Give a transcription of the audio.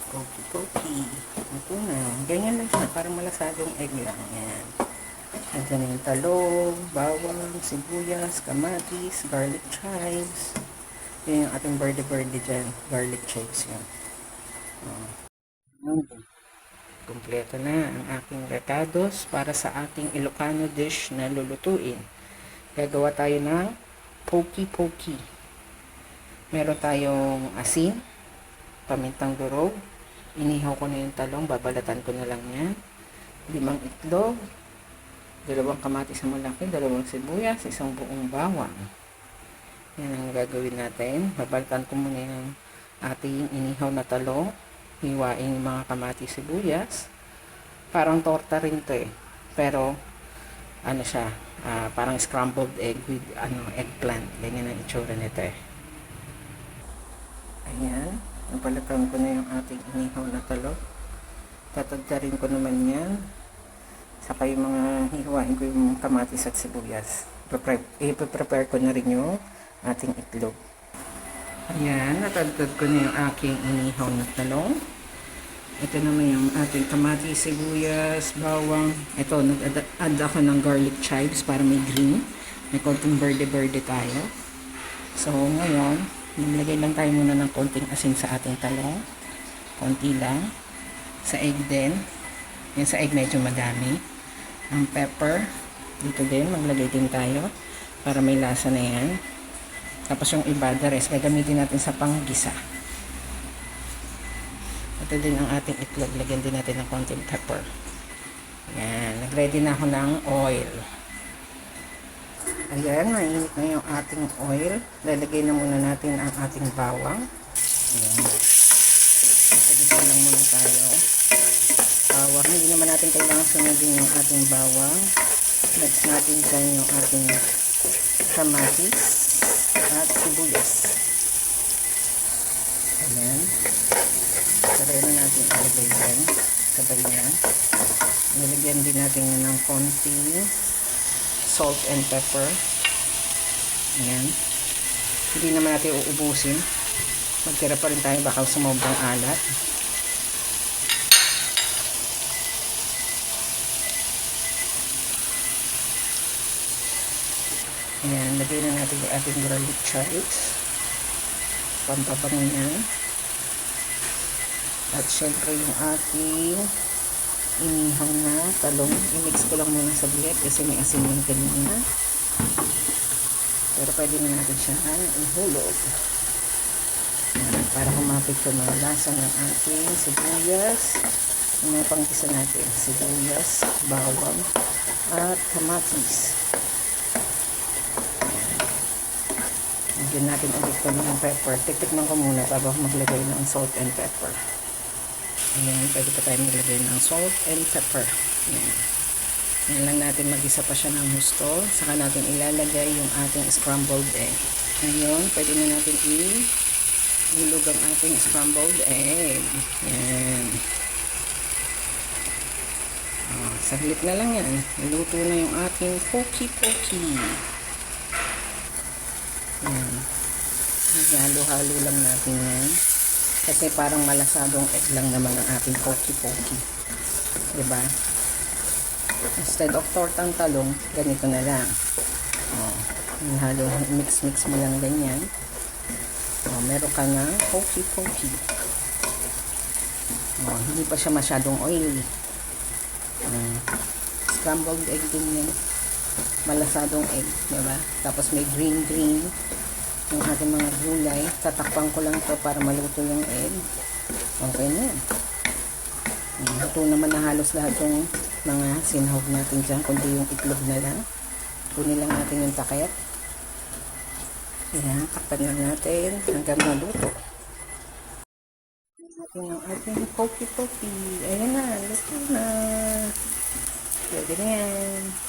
Pokey pokey. Ito na. Ganyan lang siya. Parang malasadong egg lang. Yan. Nandiyan na yung talong, bawang, sibuyas, kamatis, garlic chives. Yan yung ating berde-berde dyan. Garlic chives yan. Kompleto na ang aking recados para sa ating Ilocano dish na lulutuin. Gagawa tayo ng pokey pokey. Meron tayong asin, pamintang durog, inihaw ko na yung talong, babalatan ko na lang yan, 5 itlog, 2 kamatis na malaki, 2 sibuyas, 1 buong bawang. Yan ang gagawin natin. Babalatan ko muna yung ating inihaw na talong, hiwain yung mga kamatis, sibuyas. Parang torta rin to pero ano siya, parang scrambled egg with eggplant. Ganyan ang itsura nito Ayan, nabalatan ko na yung ating inihaw na talong. Tatagdarin ko naman yan. Saka yung mga hiwain ko yung kamatis at sibuyas. I-prepare ko na rin yung ating itlog. Ayan, natagdad ko na yung aking inihaw na talong. Ito naman yung ating kamatis, sibuyas, bawang. Ito, nag-add ako ng garlic chives para may green. May konting berde-berde tayo. So, ngayon, nilagay lang tayo muna ng konting asin sa ating talong. Konti lang. Sa egg din. Yan sa egg medyo madami. Ang pepper. Dito din, maglagay din tayo. Para may lasa na yan. Tapos yung iba, the rest, gagamitin natin sa panggisa. Ito din ang ating itlog. Lagyan din natin ng konting pepper. Ayan. Nag-ready na ako ng oil. Ayan. Mainit na yung ating oil. Lalagay na muna natin ang ating bawang. Ayan. Sagisa lang muna tayo. Bawang. Hindi naman natin kailangan sunodin yung ating bawang. Next natin dyan yung ating kamatis at sibuyas. Ayan. Sabay na natin ilagay yan. Sabay na. Nilagyan din natin yan ng konting salt and pepper. Ayan. Hindi naman natin uubusin. Magtira pa rin tayo baka sumobang alat. Ayan. Lagyan na natin yung ating garlic chives. Pampabango niya. At syempre yung ating inihaw na talong. I-mix ko lang muna sa saglit kasi may asin yung kanina. Pero pwede na natin siya ihulog. Para kumapit yung mga lasa ng ating sibuyas. Yung mga panggisa natin. Sibuyas, bawang, at kamatis. Lagyan natin ulit ko ng pepper. Tiktikman ko muna bago maglagay ng salt and pepper. Ayan, pwede pa tayo maglagay ng salt and pepper. Ayan. Ayan lang natin, mag-isa pa siya ng husto. Saka natin ilalagay yung ating scrambled egg. Ngayon, pwede na natin ihulog ang ating scrambled egg. Ayan. Saglit na lang yan. Luto na yung ating pokey pokey. Ayan. Halo-halo lang natin yan. Kasi parang malasadong egg lang naman ang ating pokey pokey. Diba? Instead of tortang talong, ganito na lang. Halo, mix-mix mo lang ganyan. Meron ka na pokey pokey. Hindi pa siya masyadong oily. Scrambled egg din yan. Malasadong egg. Diba? Tapos may green yung ating mga gulay. Tatakpan ko lang to para maluto yung egg. Okay na yan. Ito naman na halos lahat yung mga sinahog natin dyan. Kundi yung itlog na lang. Kunin lang natin yung takip. Ayan, takpan lang natin hanggang maluto. Natin yung ating pokey pokey. Ayan na, luto na. Pwede na yan.